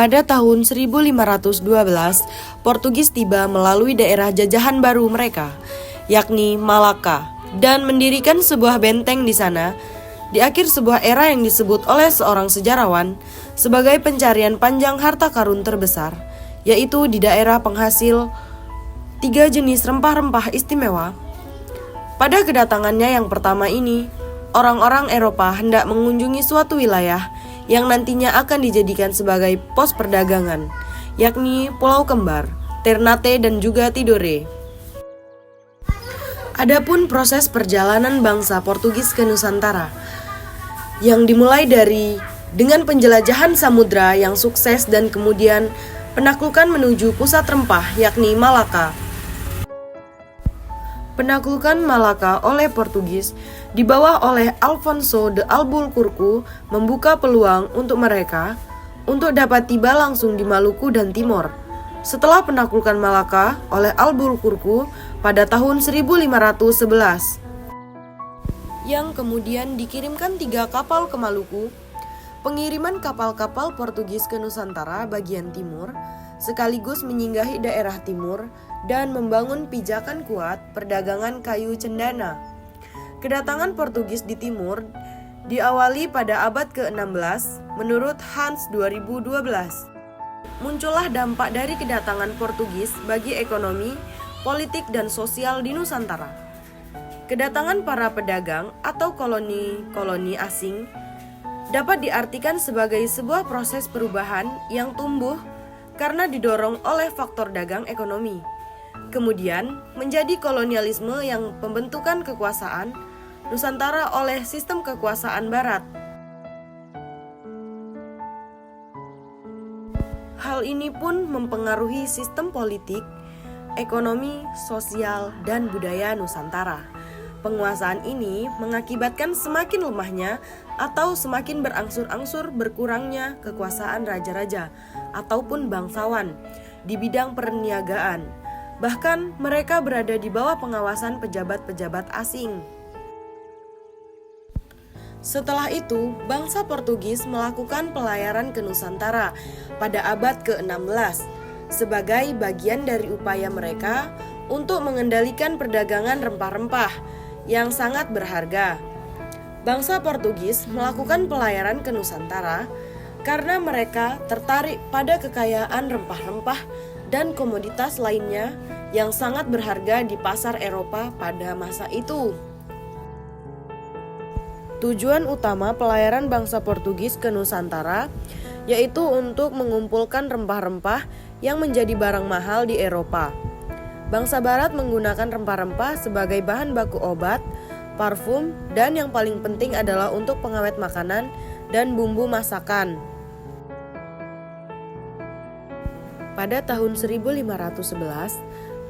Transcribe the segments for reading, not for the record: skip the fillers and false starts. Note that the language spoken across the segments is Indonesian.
Pada tahun 1512, Portugis tiba melalui daerah jajahan baru mereka, yakni Malaka, dan mendirikan sebuah benteng di sana. Di akhir sebuah era yang disebut oleh seorang sejarawan sebagai pencarian panjang harta karun terbesar, yaitu di daerah penghasil 3 jenis rempah-rempah istimewa. Pada kedatangannya yang pertama ini, orang-orang Eropa hendak mengunjungi suatu wilayah yang nantinya akan dijadikan sebagai pos perdagangan, yakni Pulau Kembar, Ternate, dan juga Tidore. Adapun proses perjalanan bangsa Portugis ke Nusantara, yang dimulai dengan penjelajahan samudra yang sukses dan kemudian penaklukan menuju pusat rempah, yakni Malaka. Penaklukan Malaka oleh Portugis di bawah oleh Alfonso de Albuquerque membuka peluang untuk mereka untuk dapat tiba langsung di Maluku dan Timor. Setelah penaklukan Malaka oleh Albuquerque pada tahun 1511, yang kemudian dikirimkan 3 kapal ke Maluku, pengiriman kapal-kapal Portugis ke Nusantara bagian timur sekaligus menyinggahi daerah timur dan membangun pijakan kuat perdagangan kayu cendana. Kedatangan Portugis di timur diawali pada abad ke-16 menurut Hans 2012. Muncullah dampak dari kedatangan Portugis bagi ekonomi, politik, dan sosial di Nusantara. Kedatangan para pedagang atau koloni-koloni asing dapat diartikan sebagai sebuah proses perubahan yang tumbuh karena didorong oleh faktor dagang ekonomi. Kemudian menjadi kolonialisme yang pembentukan kekuasaan Nusantara oleh sistem kekuasaan Barat. Hal ini pun mempengaruhi sistem politik, ekonomi, sosial, dan budaya Nusantara. Penguasaan ini mengakibatkan semakin lemahnya atau semakin berangsur-angsur berkurangnya kekuasaan raja-raja ataupun bangsawan di bidang perniagaan. Bahkan mereka berada di bawah pengawasan pejabat-pejabat asing. Setelah itu, bangsa Portugis melakukan pelayaran ke Nusantara pada abad ke-16 sebagai bagian dari upaya mereka untuk mengendalikan perdagangan rempah-rempah yang sangat berharga. Bangsa Portugis melakukan pelayaran ke Nusantara karena mereka tertarik pada kekayaan rempah-rempah dan komoditas lainnya yang sangat berharga di pasar Eropa pada masa itu. Tujuan utama pelayaran bangsa Portugis ke Nusantara yaitu untuk mengumpulkan rempah-rempah yang menjadi barang mahal di Eropa. Bangsa Barat menggunakan rempah-rempah sebagai bahan baku obat, parfum, dan yang paling penting adalah untuk pengawet makanan dan bumbu masakan. Pada tahun 1511,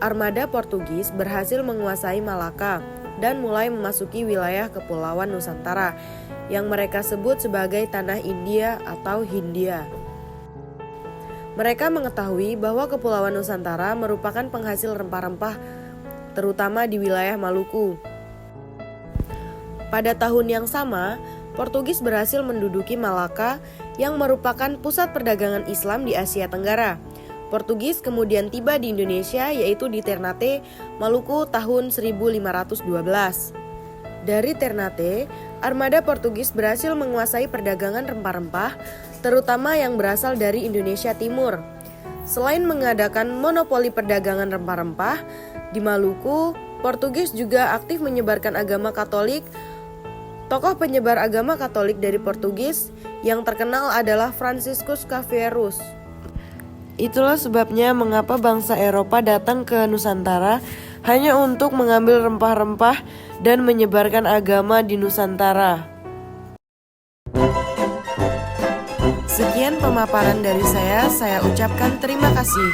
armada Portugis berhasil menguasai Malaka dan mulai memasuki wilayah kepulauan Nusantara yang mereka sebut sebagai Tanah India atau Hindia. Mereka mengetahui bahwa kepulauan Nusantara merupakan penghasil rempah-rempah terutama di wilayah Maluku. Pada tahun yang sama, Portugis berhasil menduduki Malaka yang merupakan pusat perdagangan Islam di Asia Tenggara. Portugis kemudian tiba di Indonesia yaitu di Ternate, Maluku tahun 1512. Dari Ternate, armada Portugis berhasil menguasai perdagangan rempah-rempah terutama yang berasal dari Indonesia Timur. Selain mengadakan monopoli perdagangan rempah-rempah di Maluku, Portugis juga aktif menyebarkan agama Katolik. Tokoh penyebar agama Katolik dari Portugis yang terkenal adalah Franciscus Xavierus. Itulah sebabnya mengapa bangsa Eropa datang ke Nusantara hanya untuk mengambil rempah-rempah dan menyebarkan agama di Nusantara. Sekian pemaparan dari saya ucapkan terima kasih.